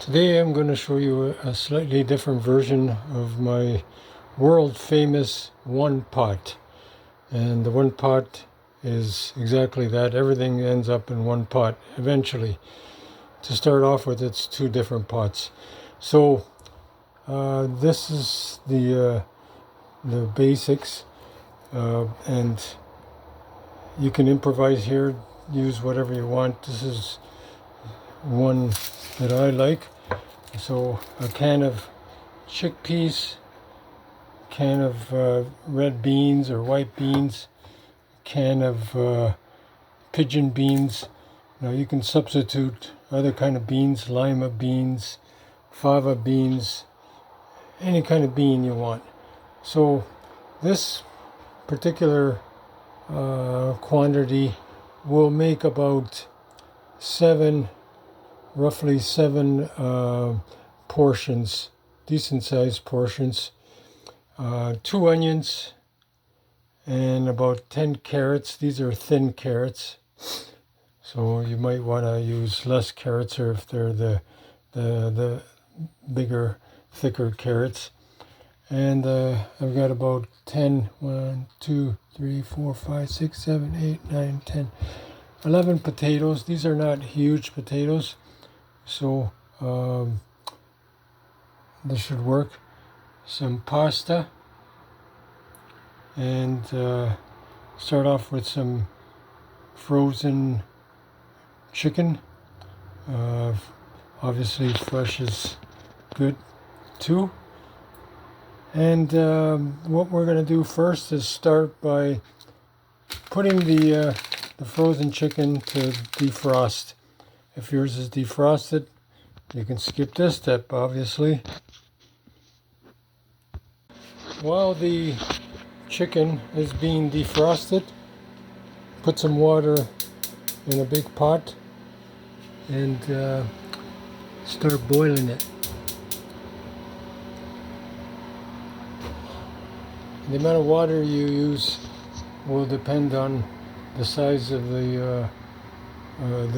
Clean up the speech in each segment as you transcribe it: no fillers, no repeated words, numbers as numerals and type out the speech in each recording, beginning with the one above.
Today I'm going to show you a slightly different version of my world famous one pot. And the one pot is exactly that. Everything ends up in one pot eventually. To start off with, it's two different pots. So this is the basics, and you can improvise here, use whatever you want. This is one that I like. So a can of chickpeas, can of red beans or white beans, can of pigeon beans. Now you can substitute other kind of beans, lima beans, fava beans, any kind of bean you want. So this particular quantity will make about roughly seven portions, decent sized portions, 2 onions, and about 10 carrots. These are thin carrots, so you might want to use less carrots, or if they're the bigger, thicker carrots. And I've got about 10, 1, 2, 3, 4, 5, 6, 7, 8, 9, 10, 11 potatoes. These are not huge potatoes, so this should work. Some pasta, and start off with some frozen chicken. Obviously fresh is good too. And what we're going to do first is start by putting the frozen chicken to defrost. If yours is defrosted, you can skip this step, obviously. While the chicken is being defrosted, put some water in a big pot and start boiling it. The amount of water you use will depend on the size of the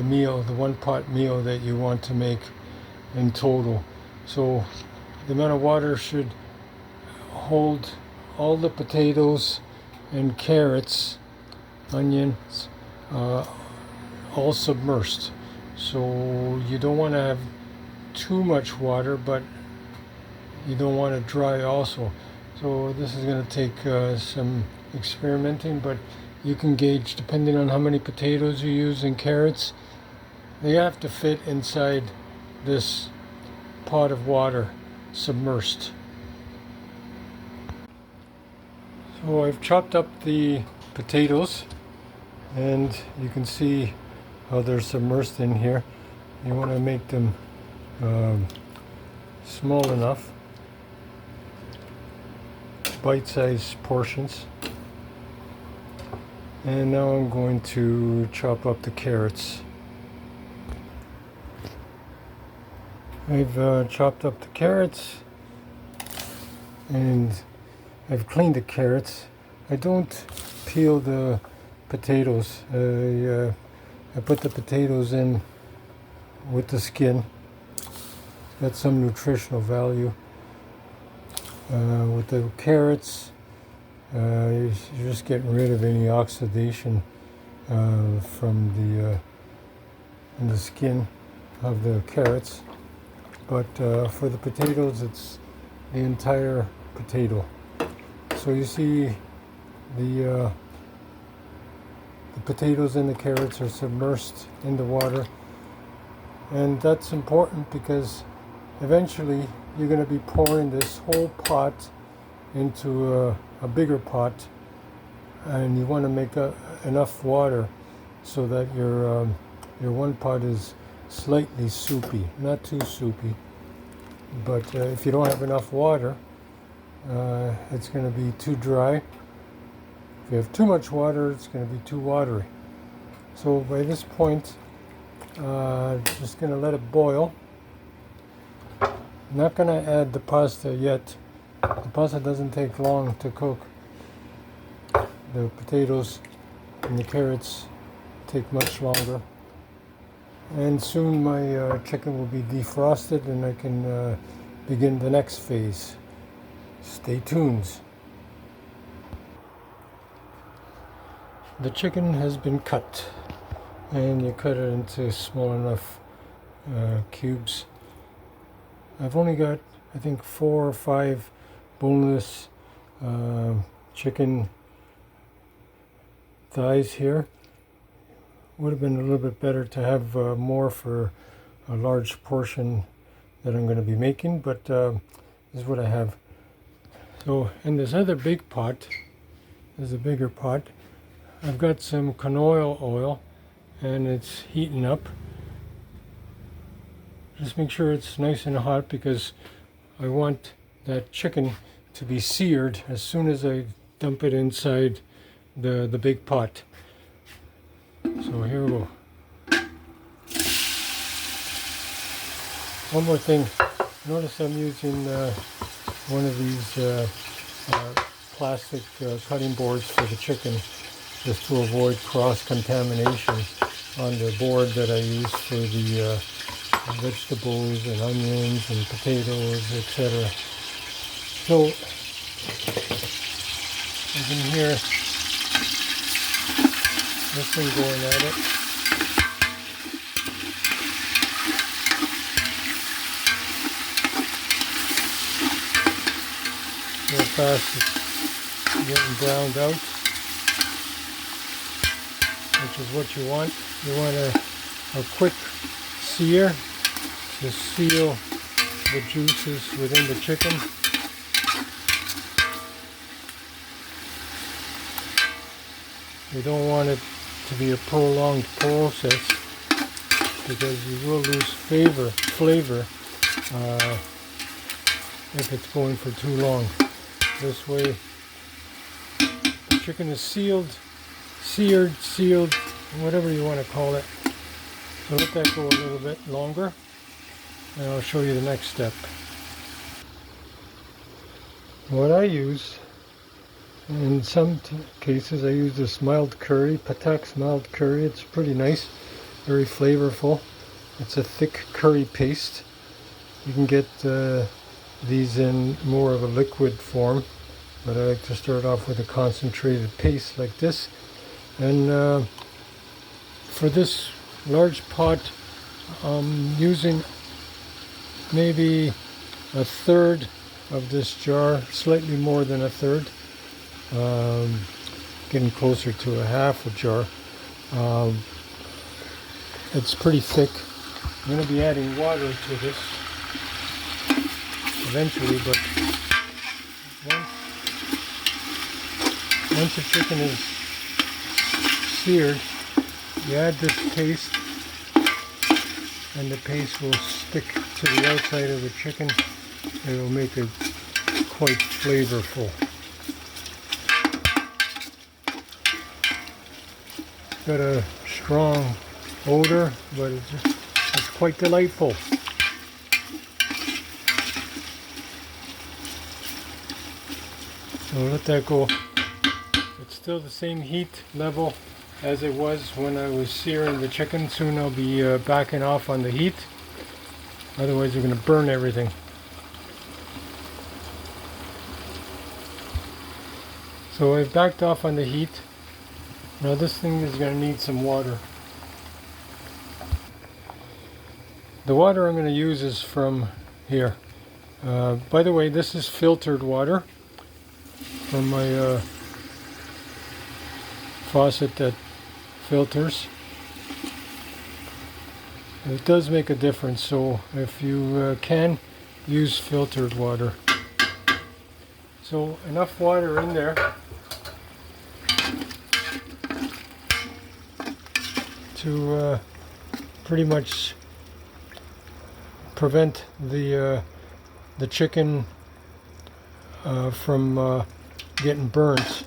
meal, the one pot meal that you want to make in total. So the amount of water should hold all the potatoes and carrots, onions, all submersed. So you don't want to have too much water, but you don't want it dry also. So this is going to take some experimenting, but you can gauge depending on how many potatoes you use and carrots. They have to fit inside this pot of water, submersed. So I've chopped up the potatoes, and you can see how they're submersed in here. You want to make them small enough, bite-sized portions. And now I'm going to chop up the carrots. I've chopped up the carrots, and I've cleaned the carrots. I don't peel the potatoes. I put the potatoes in with the skin. Got some nutritional value. With the carrots, you're just getting rid of any oxidation from in the skin of the carrots. But for the potatoes, it's the entire potato. So you see the potatoes and the carrots are submersed in the water, and that's important because eventually you're going to be pouring this whole pot into a bigger pot, and you want to make enough water so that your one pot is slightly soupy, not too soupy. But if you don't have enough water, it's going to be too dry. If you have too much water, it's going to be too watery. So by this point, just going to let it boil. Not going to add the pasta yet. The pasta doesn't take long to cook. The potatoes and the carrots take much longer. and soon my chicken will be defrosted and I can begin the next phase. Stay tuned. The chicken has been cut, and you cut it into small enough cubes. I've only got, I think, 4 or 5 boneless chicken thighs here. Would have been a little bit better to have more for a large portion that I'm going to be making, but this is what I have. So in this other big pot, there's a bigger pot, I've got some canola oil and it's heating up. Just make sure it's nice and hot because I want that chicken to be seared as soon as I dump it inside the big pot. So here we go. One more thing, notice I'm using one of these plastic cutting boards for the chicken, just to avoid cross-contamination on the board that I use for the vegetables and onions and potatoes, etc. So, you can hear this thing going at it. Real fast it's getting browned out, which is what you want. You want a quick sear to seal the juices within the chicken. You don't want it to be a prolonged process because you will lose flavor if it's going for too long. This way the chicken is sealed, whatever you want to call it. So let that go a little bit longer and I'll show you the next step. What I use, in some cases I use this mild curry, Patak's mild curry. It's pretty nice, very flavorful. It's a thick curry paste. You can get these in more of a liquid form, but I like to start off with a concentrated paste like this. And for this large pot, I'm using maybe a third of this jar, slightly more than a third, getting closer to a half a jar. It's pretty thick. I'm going to be adding water to this eventually, but once the chicken is seared, you add this paste and the paste will stick to the outside of the chicken and it will make it quite flavorful. It's got a strong odor, but it's quite delightful. So let that go. It's still the same heat level as it was when I was searing the chicken. Soon I'll be backing off on the heat. Otherwise you're going to burn everything. So I've backed off on the heat. Now this thing is going to need some water. The water I'm going to use is from here. By the way, this is filtered water from my faucet that filters. It does make a difference, so if you can, use filtered water. So enough water in there to pretty much prevent the chicken from getting burnt.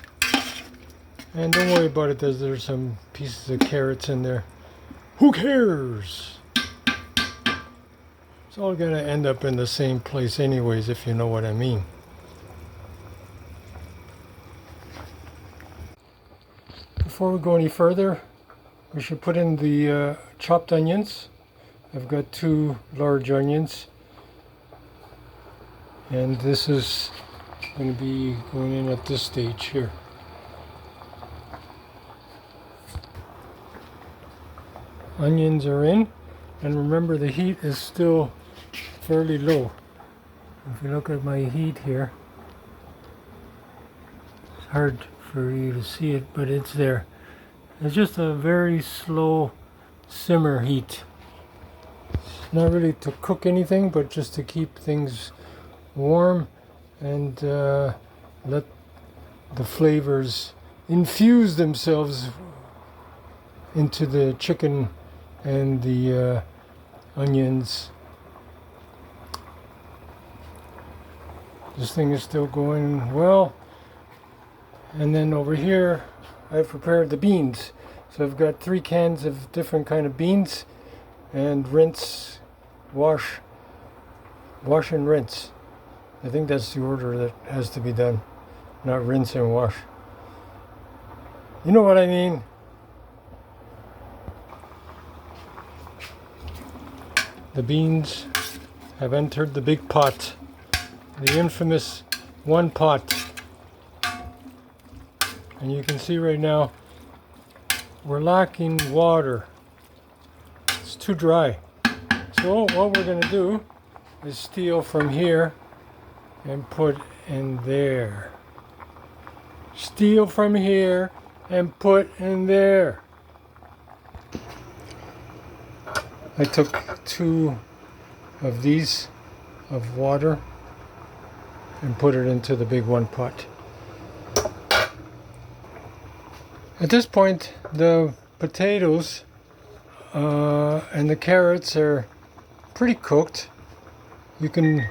And don't worry about it, there's some pieces of carrots in there. Who cares? It's all going to end up in the same place anyways, if you know what I mean. Before we go any further, we should put in the chopped onions. I've got 2 large onions, and this is going to be going in at this stage here. Onions are in, and remember the heat is still fairly low. If you look at my heat here, it's hard for you to see it, but it's there. It's just a very slow simmer heat. It's not really to cook anything, but just to keep things warm and let the flavors infuse themselves into the chicken and the onions. This thing is still going well. And then over here I've prepared the beans. So I've got 3 cans of different kind of beans, and rinse, wash and rinse. I think that's the order that has to be done, not rinse and wash. You know what I mean? The beans have entered the big pot, the infamous one pot. And you can see right now we're lacking water. It's too dry. So what we're going to do is steal from here and put in there. Steal from here and put in there. I took 2 of these of water and put it into the big one pot. At this point, the potatoes and the carrots are pretty cooked. You can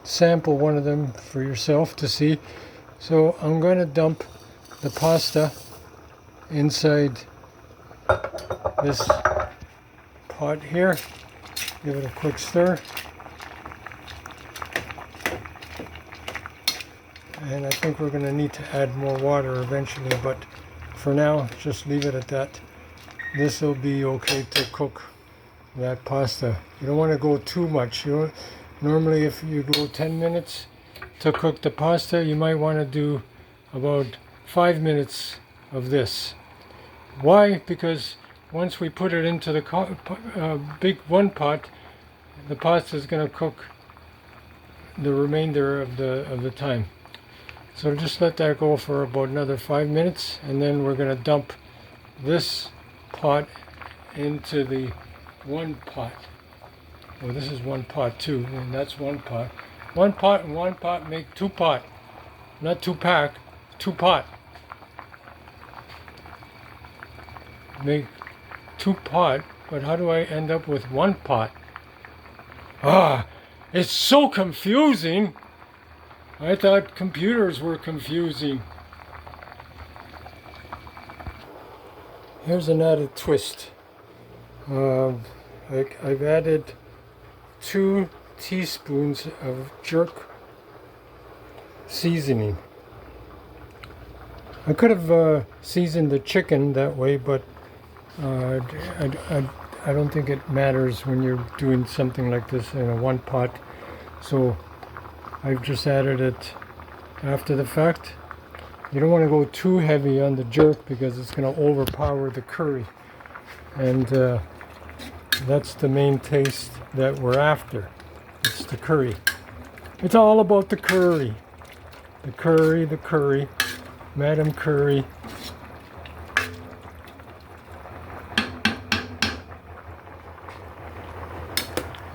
sample one of them for yourself to see. So I'm going to dump the pasta inside this pot here. Give it a quick stir. And I think we're going to need to add more water eventually, but for now, just leave it at that. This will be okay to cook that pasta. You don't want to go too much. Normally, if you go 10 minutes to cook the pasta, you might want to do about 5 minutes of this. Why? Because once we put it into the big one pot, the pasta is going to cook the remainder of the time. So just let that go for about another 5 minutes, and then we're going to dump this pot into the one pot. Well, this is one pot too, and that's one pot. One pot and one pot make 2 pot. Not 2 pack, 2 pot. Make 2 pot, but how do I end up with 1 pot? It's so confusing. I thought computers were confusing. Here's an added twist. I've added 2 teaspoons of jerk seasoning. I could have seasoned the chicken that way, but I don't think it matters when you're doing something like this in a one pot. So I've just added it after the fact. You don't want to go too heavy on the jerk because it's going to overpower the curry. And that's the main taste that we're after. It's the curry. It's all about the curry. The curry. Madam Curry.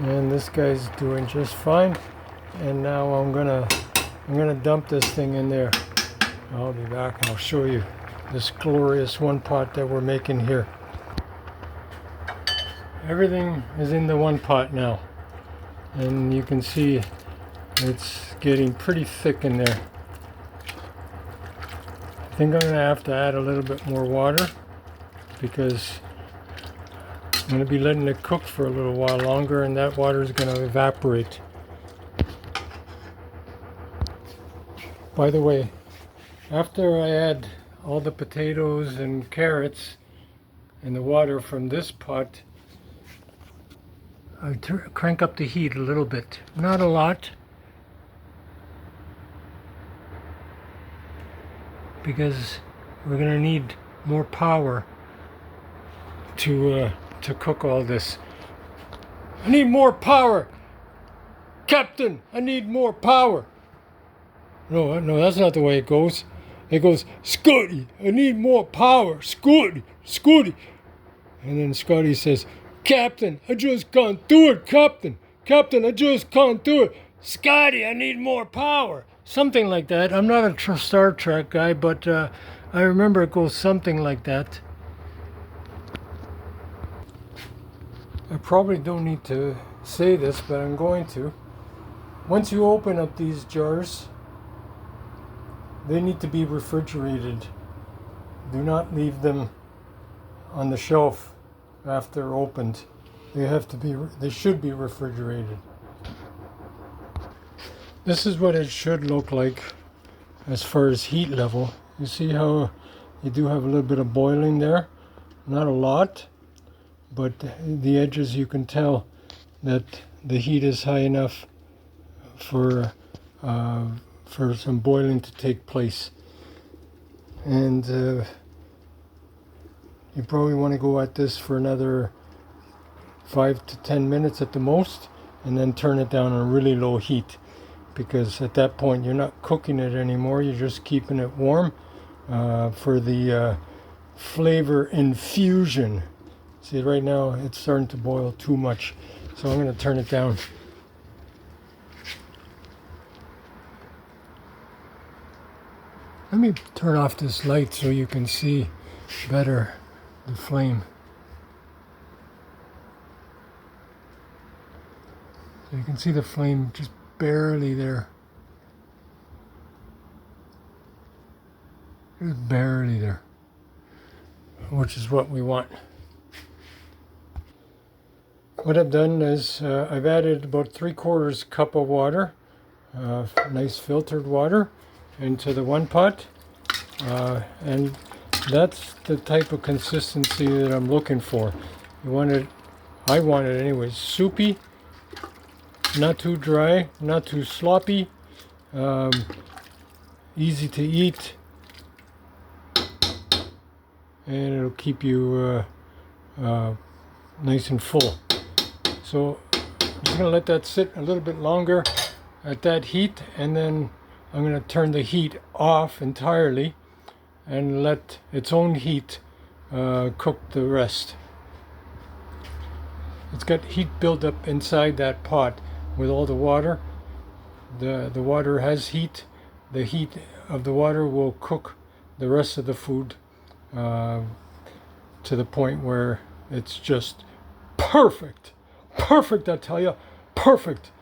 And this guy's doing just fine. And now I'm gonna dump this thing in there. I'll be back and I'll show you this glorious one pot that we're making here. Everything is in the one pot now, and you can see it's getting pretty thick in there. I think I'm gonna have to add a little bit more water because I'm gonna be letting it cook for a little while longer, and that water is gonna evaporate. By the way, after I add all the potatoes and carrots And the water from this pot, I crank up the heat a little bit, not a lot, because we're going to need more power to cook all this. I need more power, Captain. I need more power. No, that's not the way it goes. It goes, Scotty, I need more power, Scotty, Scotty. And then Scotty says, Captain, I just can't do it, Captain. Captain, I just can't do it. Scotty, I need more power. Something like that. I'm not a Star Trek guy, but I remember it goes something like that. I probably don't need to say this, but I'm going to. Once you open up these jars, they need to be refrigerated. Do not leave them on the shelf after opened. They should be refrigerated. This is what it should look like as far as heat level. You see how you do have a little bit of boiling there? Not a lot, but the edges you can tell that the heat is high enough for some boiling to take place. And you probably want to go at this for another 5 to 10 minutes at the most, and then turn it down on really low heat, because at that point you're not cooking it anymore, you're just keeping it warm for the flavor infusion. See, right now it's starting to boil too much, so I'm going to turn it down. Let me turn off this light so you can see better the flame. So you can see the flame just barely there. Just barely there, which is what we want. What I've done is I've added about 3/4 cup of water, nice filtered water, into the one pot, and that's the type of consistency that I'm looking for. I want it anyways, soupy, not too dry, not too sloppy, easy to eat, and it'll keep you nice and full. So I'm just going to let that sit a little bit longer at that heat, and then I'm going to turn the heat off entirely and let its own heat cook the rest. It's got heat built up inside that pot with all the water. The water has heat. The heat of the water will cook the rest of the food to the point where it's just perfect. Perfect, I tell you, perfect.